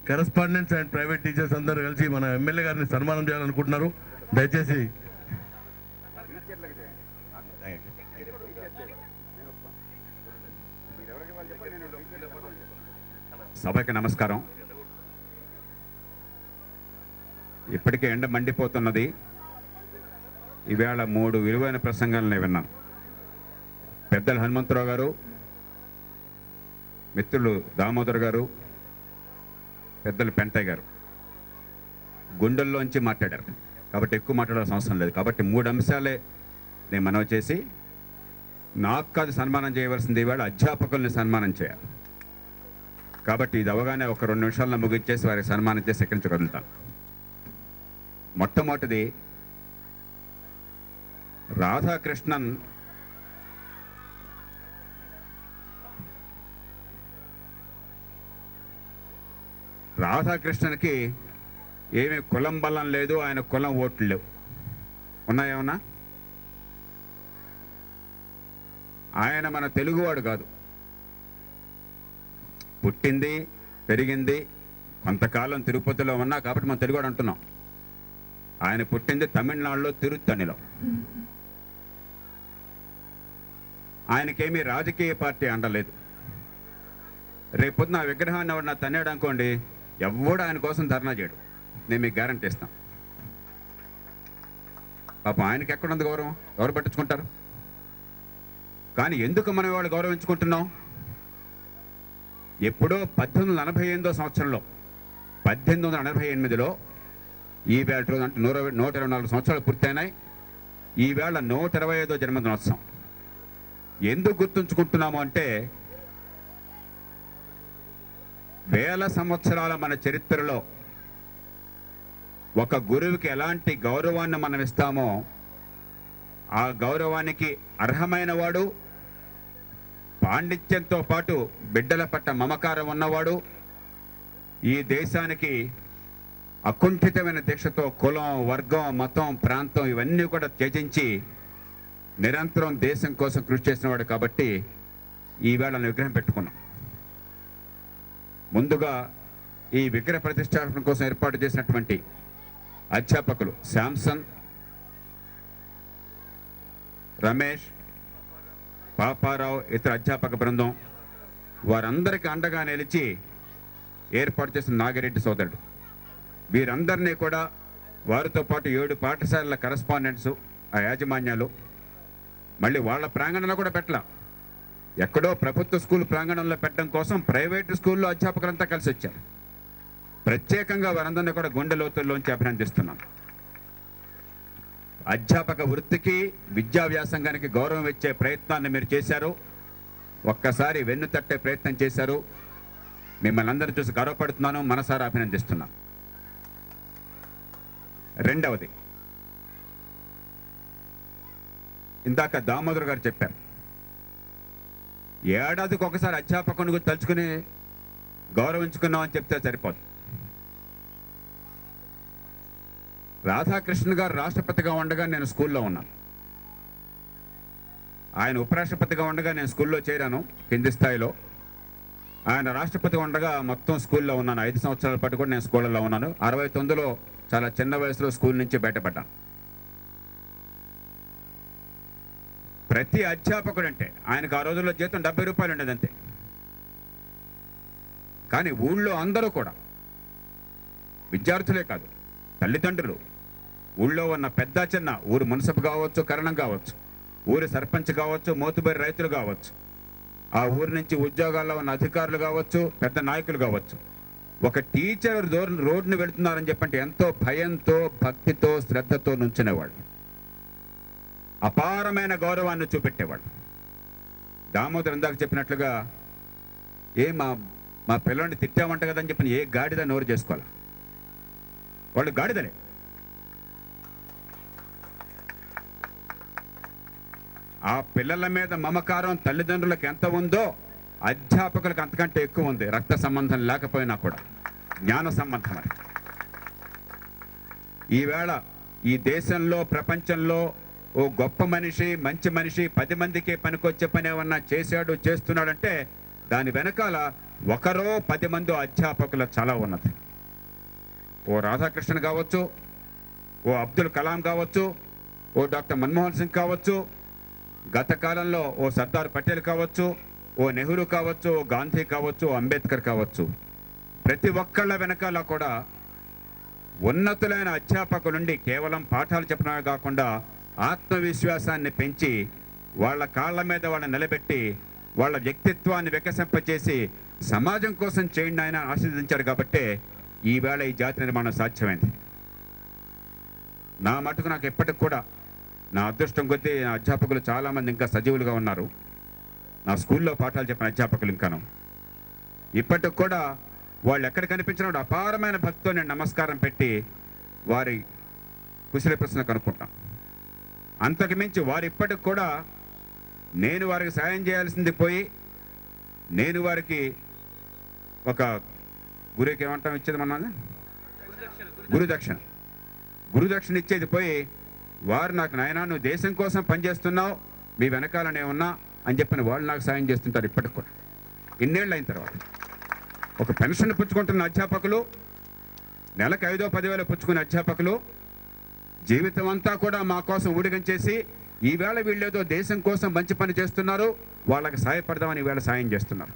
Correspondents and private teachers అందరూ కలిసి మన ఎమ్మెల్యే గారిని సన్మానం చేయాలనుకుంటున్నారు. దయచేసి సభకి నమస్కారం. ఇప్పటికే ఎండ మండిపోతున్నది. ఈవేళ 3 విలువైన ప్రసంగాలను విన్నాను. పెద్దలు హనుమంతరావు గారు, మిత్రులు దామోదర్ గారు, పెద్దలు పెంటయ్య గారు గుండెల్లోంచి మాట్లాడారు. కాబట్టి ఎక్కువ మాట్లాడాల్సిన అవసరం లేదు. కాబట్టి 3 అంశాలే నేను మనవి చేసి, నాకు కాదు సన్మానం చేయవలసింది, ఈవేళ అధ్యాపకుల్ని సన్మానం చేయాలి. కాబట్టి ఇది అవగానే ఒక 2 నిమిషాల్లో ముగించేసి వారికి సన్మానం చేసి ఎక్కడి నుంచి కదులుతాను. మొట్టమొదటిది రాధాకృష్ణన్ రాధాకృష్ణన్కి ఏమీ కులం బలం లేదు, ఆయన కులం ఓట్లు లేవు. ఉన్నాయేమన్నా? ఆయన మన తెలుగువాడు కాదు. పుట్టింది పెరిగింది కొంతకాలం తిరుపతిలో ఉన్నా కాబట్టి మనం తెలుగువాడు అంటున్నాం. ఆయన పుట్టింది తమిళనాడులో తిరుత్తణిలో. ఆయనకేమీ రాజకీయ పార్టీ అండలేదు. రేపొద్దున ఆ విగ్రహాన్ని ఎవరు నా తన్నాడు అనుకోండి, ఎవడు ఆయన కోసం ధర్నా చేయడు. నేను మీకు గ్యారంటీ ఇస్తాను. పాపం ఆయనకి ఎక్కడుంది గౌరవం? ఎవరు పట్టించుకుంటారు? కానీ ఎందుకు మనం వాళ్ళు గౌరవించుకుంటున్నాం? ఎప్పుడో 1888 సంవత్సరంలో 1888లో ఈవేళ రోజు అంటే 124 సంవత్సరాలు పూర్తయినాయి. ఈవేళ 125వ జన్మదినోత్సవం. ఎందుకు గుర్తుంచుకుంటున్నాము అంటే, వేల సంవత్సరాల మన చరిత్రలో ఒక గురువుకి ఎలాంటి గౌరవాన్ని మనం ఇస్తామో ఆ గౌరవానికి అర్హమైన వాడు, పాండిత్యంతో పాటు బిడ్డల పట్ల మమకారం ఉన్నవాడు, ఈ దేశానికి అకుంఠితమైన దీక్షతో కులం, వర్గం, మతం, ప్రాంతం ఇవన్నీ కూడా త్యజించి నిరంతరం దేశం కోసం కృషి చేసినవాడు. కాబట్టి ఈవేళ విగ్రహం పెట్టుకున్నాం. ముందుగా ఈ విగ్రహ ప్రతిష్టాపన కోసం ఏర్పాటు చేసినటువంటి అధ్యాపకులు శాంసన్, రమేష్, పాపారావు, ఇతర అధ్యాపక బృందం, వారందరికీ అండగా నిలిచి ఏర్పాటు చేసిన నాగిరెడ్డి సోదరుడు, వీరందరినీ కూడా వారితో పాటు 7 పాఠశాలల కరెస్పాండెంట్స్, ఆ యాజమాన్యాలు, మళ్ళీ వాళ్ళ ప్రాంగణంలో కూడా పెట్టలా, ఎక్కడో ప్రభుత్వ స్కూల్ ప్రాంగణంలో పెట్టడం కోసం ప్రైవేటు స్కూల్లో అధ్యాపకులంతా కలిసి వచ్చారు. ప్రత్యేకంగా వారందరినీ కూడా గుండె లోతుల్లోంచి అభినందిస్తున్నాను. అధ్యాపక వృత్తికి, విద్యా వ్యాసంగానికి గౌరవం ఇచ్చే ప్రయత్నాన్ని మీరు చేశారు. ఒక్కసారి వెన్ను తట్టే ప్రయత్నం చేశారు. మిమ్మల్ని అందరూ చూసి గర్వపడుతున్నాను, మనసారా అభినందిస్తున్నాను. రెండవది, ఇందాక దామోదర్ గారు చెప్పారు, ఏడాదికి ఒకసారి అధ్యాపకుని తలుచుకుని గౌరవించుకున్నామని చెప్తే సరిపోదు. రాధాకృష్ణ గారు రాష్ట్రపతిగా ఉండగా నేను స్కూల్లో ఉన్నాను. ఆయన ఉపరాష్ట్రపతిగా ఉండగా నేను స్కూల్లో చేరాను కింది స్థాయిలో. ఆయన రాష్ట్రపతి ఉండగా మొత్తం స్కూల్లో ఉన్నాను. 5 సంవత్సరాల పాటు కూడా నేను స్కూళ్ళలో ఉన్నాను. 69లో చాలా చిన్న వయసులో స్కూల్ నుంచి బయటపడ్డాను. ప్రతి అధ్యాపకుడు అంటే ఆయనకు ఆ రోజుల్లో జీతం 70 రూపాయలు ఉండేది అంతే. కానీ ఊళ్ళో అందరూ కూడా, విద్యార్థులే కాదు, తల్లిదండ్రులు, ఊళ్ళో ఉన్న పెద్ద చిన్న, ఊరు మున్సిపల్ కావచ్చు, కరణం కావచ్చు, ఊరి సర్పంచ్ కావచ్చు, మోతుబరి రైతులు కావచ్చు, ఆ ఊరి నుంచి ఉద్యోగాల్లో ఉన్న అధికారులు కావచ్చు, పెద్ద నాయకులు కావచ్చు, ఒక టీచర్ రోడ్డుని వెళుతున్నారని చెప్పంటే ఎంతో భయంతో, భక్తితో, శ్రద్ధతో నుంచునేవాడు. అపారమైన గౌరవాన్ని చూపెట్టేవాడు. దామోదర్ ఇందాక చెప్పినట్లుగా, మా పిల్లల్ని తిట్టామంట కదని చెప్పిన ఏ గాడిద నోరు చేసుకోవాలి, వాళ్ళు గాడిదలే. ఆ పిల్లల మీద మమకారం తల్లిదండ్రులకు ఎంత ఉందో అధ్యాపకులకు అంతకంటే ఎక్కువ ఉంది. రక్త సంబంధం లేకపోయినా కూడా జ్ఞాన సంబంధం. అని ఈవేళ ఈ దేశంలో, ప్రపంచంలో ఓ గొప్ప మనిషి, మంచి మనిషి, 10 మందికి పనికొచ్చే పని ఏమన్నా చేశాడు, చేస్తున్నాడంటే దాని వెనకాల ఒకరో 10 మంది అధ్యాపకుల చాలా ఉన్నది. ఓ రాధాకృష్ణన్ కావచ్చు, ఓ అబ్దుల్ కలాం కావచ్చు, ఓ డాక్టర్ మన్మోహన్ సింగ్ కావచ్చు, గత కాలంలో ఓ సర్దార్ పటేల్ కావచ్చు, ఓ నెహ్రూ కావచ్చు, ఓ గాంధీ కావచ్చు, ఓ అంబేద్కర్ కావచ్చు. ప్రతి ఒక్కళ్ళ వెనకాల కూడా ఉన్నతులైన అధ్యాపకులుండి కేవలం పాఠాలు చెప్పడమే కాకుండా ఆత్మవిశ్వాసాన్ని పెంచి వాళ్ళ కాళ్ళ మీద వాళ్ళని నిలబెట్టి వాళ్ళ వ్యక్తిత్వాన్ని వికసింపచేసి సమాజం కోసం చేయండి ఆయన ఆశీర్వదించారు. కాబట్టే ఈవేళ ఈ జాతి నిర్మాణం సాధ్యమైంది. నా మటుకు నాకు ఎప్పటికి కూడా నా అదృష్టం కొద్దీ నా అధ్యాపకులు చాలామంది ఇంకా సజీవులుగా ఉన్నారు. నా స్కూల్లో పాఠాలు చెప్పిన అధ్యాపకులు ఇంకాను ఇప్పటికి కూడా వాళ్ళు ఎక్కడ కనిపించినప్పుడు అపారమైన భక్తితో నేను నమస్కారం పెట్టి వారి కుశల ప్రశ్న కనుక్కుంటాం. అంతకు మించి వారు ఇప్పటికి కూడా నేను వారికి సాయం చేయాల్సింది పోయి నేను వారికి ఒక గురువుకి ఏమంటాం ఇచ్చేది మన గురుదక్షిణ ఇచ్చేది పోయి వారు నాకు నాయనా నువ్వు దేశం కోసం పనిచేస్తున్నావు, మీ వెనకాలనే ఉన్నా అని చెప్పిన వాళ్ళు నాకు సాయం చేస్తుంటారు ఇప్పటికి కూడా. ఇన్నేళ్ళు అయిన తర్వాత ఒక పెన్షన్ పుచ్చుకుంటున్న అధ్యాపకులు, నెలకు 5,000-10,000 పుచ్చుకునే అధ్యాపకులు జీవితం అంతా కూడా మా కోసం ఊడిగం చేసి ఈవేళ వీళ్ళేదో దేశం కోసం మంచి పని చేస్తున్నారు, వాళ్ళకి సాయపడదామని ఈవేళ సాయం చేస్తున్నారు.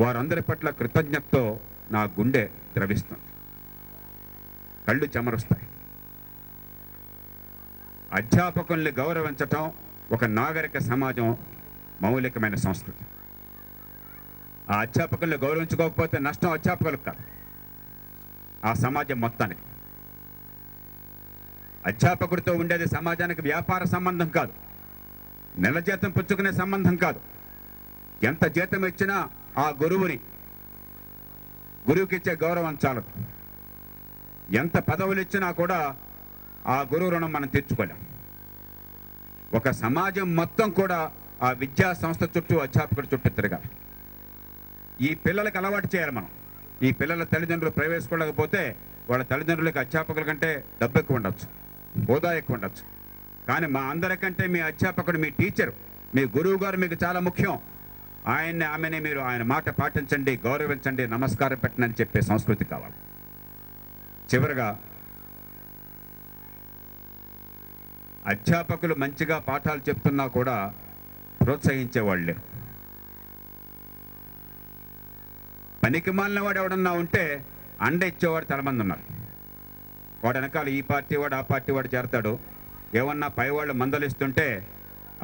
వారందరి పట్ల కృతజ్ఞతతో నా గుండె ద్రవిస్తుంది, కళ్ళు చెమరుస్తాయి. అధ్యాపకుల్ని గౌరవించటం ఒక నాగరిక సమాజం మౌలికమైన సంస్కృతి. ఆ అధ్యాపకుల్ని గౌరవించుకోకపోతే నష్టం అధ్యాపకులకు కాదు, ఆ సమాజం మొత్తానికి. అధ్యాపకుడితో ఉండేది సమాజానికి వ్యాపార సంబంధం కాదు, నెల జీతం పుచ్చుకునే సంబంధం కాదు. ఎంత జీతం ఇచ్చినా ఆ గురువుకి ఇచ్చే గౌరవం చాలదు. ఎంత పదవులు ఇచ్చినా కూడా ఆ గురువు రుణం మనం తీర్చుకోలేం. ఒక సమాజం మొత్తం కూడా ఆ విద్యా సంస్థ చుట్టూ అధ్యాపకుడి చుట్టూ తిరగాలి. ఈ పిల్లలకు అలవాటు చేయాలి మనం. ఈ పిల్లల తల్లిదండ్రులు ప్రైవేట్ స్కూళ్ళకి పోతే వాళ్ళ తల్లిదండ్రులకి అధ్యాపకుల కంటే డబ్బు ఎక్కువ ఉండొచ్చు, హోదా ఎక్కువ ఉండొచ్చు. కానీ మా అందరికంటే మీ అధ్యాపకుడు, మీ టీచర్, మీ గురువు గారు మీకు చాలా ముఖ్యం. ఆమెని మీరు ఆయన మాట పాటించండి, గౌరవించండి, నమస్కారం పెట్టండి అని చెప్పే సంస్కృతి కావాలి. చివరగా అధ్యాపకులు మంచిగా పాఠాలు చెప్తున్నా కూడా ప్రోత్సహించేవాళ్ళు లేరు. పనికి మాలిన వాడు ఎవడన్నా ఉంటే అండ ఇచ్చేవాడు చాలామంది ఉన్నారు. వాడు వెనకాల ఈ పార్టీ వాడు ఆ పార్టీ వాడు చేరతాడు. ఏమన్నా పైవాళ్ళు మందలిస్తుంటే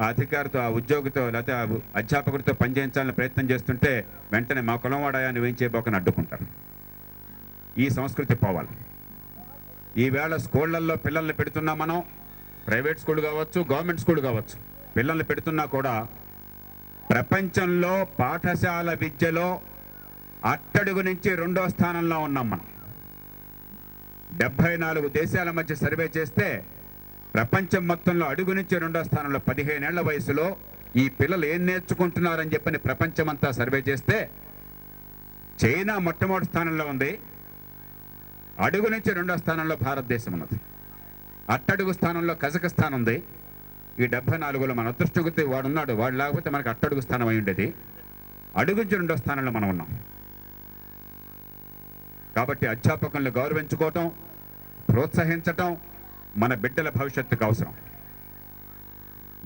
ఆ అధికారితో, ఆ ఉద్యోగితో, లేకపోతే ఆ అధ్యాపకుడితో పనిచేయించాలని ప్రయత్నం చేస్తుంటే వెంటనే మా కులం వాడాయా నువ్వేం చేయబోకని అడ్డుకుంటారు. ఈ సంస్కృతి పోవాలి. ఈవేళ స్కూళ్ళల్లో పిల్లల్ని పెడుతున్నా మనం, ప్రైవేట్ స్కూల్ కావచ్చు, గవర్నమెంట్ స్కూల్ కావచ్చు, పిల్లల్ని పెడుతున్నా కూడా ప్రపంచంలో పాఠశాల విద్యలో అట్టడుగు నుంచి 2వ స్థానంలో ఉన్నాం మనం. 74 దేశాల మధ్య సర్వే చేస్తే ప్రపంచం మొత్తంలో అడుగు నుంచి 2వ స్థానంలో. 15 ఏళ్ల వయసులో ఈ పిల్లలు ఏం నేర్చుకుంటున్నారని చెప్పని ప్రపంచమంతా సర్వే చేస్తే చైనా మొట్టమొదటి స్థానంలో ఉంది. అడుగు నుంచి 2వ స్థానంలో భారతదేశం ఉన్నది. అట్టడుగు స్థానంలో కజకస్తాన్ ఉంది. ఈ 74లో మన అదృష్టం కొద్దీ వాడున్నాడు, వాడు లేకపోతే మనకు అట్టడుగు స్థానం అయి ఉండేది. అడుగు నుంచి 2వ స్థానంలో మనం ఉన్నాం. కాబట్టి అధ్యాపకులను గౌరవించుకోవటం, ప్రోత్సహించటం మన బిడ్డల భవిష్యత్తుకు అవసరం.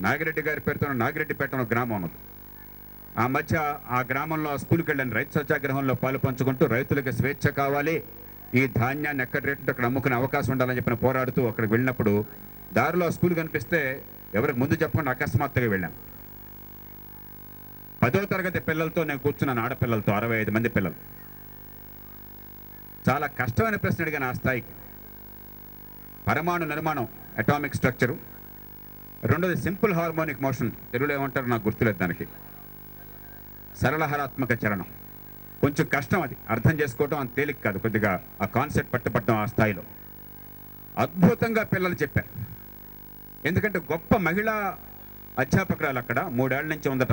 నాగిరెడ్డి గారి పేరుతో నాగిరెడ్డిపేట ఒక గ్రామం ఉన్నది. ఆ మధ్య ఆ గ్రామంలో స్కూల్కి వెళ్ళిన రైతు సత్యాగ్రహంలో పాలు పంచుకుంటూ రైతులకు స్వేచ్ఛ కావాలి, ఈ ధాన్యాన్ని ఎక్కడ రేటు అక్కడ అమ్ముకునే అవకాశం ఉండాలని చెప్పిన పోరాడుతూ అక్కడికి వెళ్ళినప్పుడు దారిలో స్కూల్ కనిపిస్తే ఎవరికి ముందు చెప్పకుండా అకస్మాత్తుగా వెళ్ళాను. 10వ తరగతి పిల్లలతో నేను కూర్చున్నాను, ఆడపిల్లలతో 65 మంది పిల్లలు. చాలా కష్టమైన ప్రశ్న అడిగాను ఆ స్థాయికి. పరమాణు నిర్మాణం, అటామిక్ స్ట్రక్చరు, రెండోది సింపుల్ హార్మోనిక్ మోషన్, తెలుగులో ఏమంటారు నాకు గుర్తులేదు దానికి, సరళహరాత్మక చలనం. కొంచెం కష్టం, అది అర్థం చేసుకోవటం అంత తేలిక కాదు. కొద్దిగా ఆ కాన్సెప్ట్ పట్టుపట్టడం ఆ స్థాయిలో అద్భుతంగా పిల్లలు చెప్పారు. ఎందుకంటే గొప్ప మహిళా అధ్యాపకురాలు అక్కడ 3 ఏళ్ల నుంచి ఉందట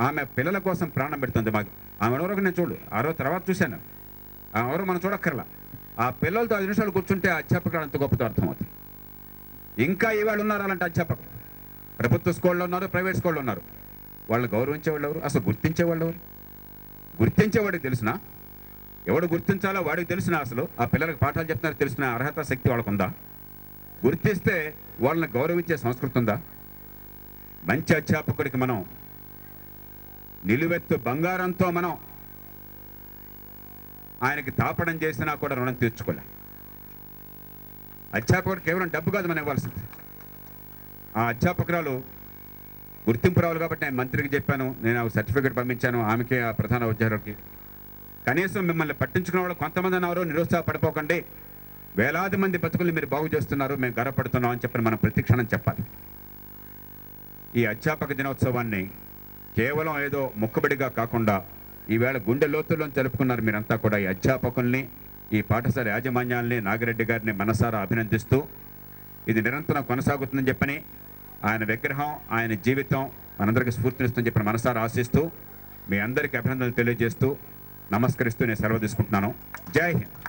ఆమె పిల్లల కోసం ప్రాణం పెడుతుంది. మాకు ఆమె వరకు నేను చూడు, తర్వాత చూశాను, ఎవరు మనం చూడక్కర్లా. ఆ పిల్లలతో 5 నిమిషాలు కూర్చుంటే ఆ అధ్యాపకుడు అంత గొప్పతో అర్థమవుతుంది. ఇంకా ఇవాళ ఉన్నారు అలాంటి అధ్యాపకులు. ప్రభుత్వ స్కూల్లో ఉన్నారు, ప్రైవేట్ స్కూల్లో ఉన్నారు. వాళ్ళని గౌరవించేవాళ్ళు ఎవరు? అసలు గుర్తించేవాళ్ళు ఎవరు? గుర్తించేవాడికి తెలిసినా, ఎవడు గుర్తించాలో వాడికి తెలిసినా, అసలు ఆ పిల్లలకు పాఠాలు చెప్తున్నారు తెలిసిన అర్హత శక్తి వాళ్ళకు ఉందా? గుర్తిస్తే వాళ్ళని గౌరవించే సంస్కృతి ఉందా? మంచి అధ్యాపకుడికి మనం నిలువెత్తు బంగారంతో మనం ఆయనకి తాపడం చేసినా కూడా రుణం తీర్చుకోలే. అధ్యాపకుడు కేవలం డబ్బు కాదు మనం ఇవ్వాల్సింది. ఆ అధ్యాపకురాలు గుర్తింపు రావాలి కాబట్టి నేను మంత్రికి చెప్పాను, నేను ఆ సర్టిఫికేట్ పంపించాను ఆమెకి, ఆ ప్రధాన ఉద్యోగులకి. కనీసం మిమ్మల్ని పట్టించుకున్న వాళ్ళు కొంతమంది అన్నారు, నిరుత్సాహపడిపోకండి, వేలాది మంది బతుకుల్ని మీరు బాగు చేస్తున్నారు, మేము గర్వపడుతున్నాం అని చెప్పి మనం ప్రతిక్షణం చెప్పాలి. ఈ అధ్యాపక దినోత్సవాన్ని కేవలం ఏదో మొక్కుబడిగా కాకుండా ఈవేళ గుండె లోతుల్లో జరుపుకున్నారు మీరంతా కూడా. ఈ అధ్యాపకుల్ని, ఈ పాఠశాల యాజమాన్యాల్ని, నాగిరెడ్డి గారిని మనసారా అభినందిస్తూ ఇది నిరంతరం కొనసాగుతుందని చెప్పని, ఆయన విగ్రహం, ఆయన జీవితం మనందరికీ స్ఫూర్తినిస్తుందని చెప్పిన మనసారా ఆశిస్తూ మీ అందరికీ అభినందనలు తెలియజేస్తూ నమస్కరిస్తూ నేను సెలవు తీసుకుంటున్నాను. జై హింద్.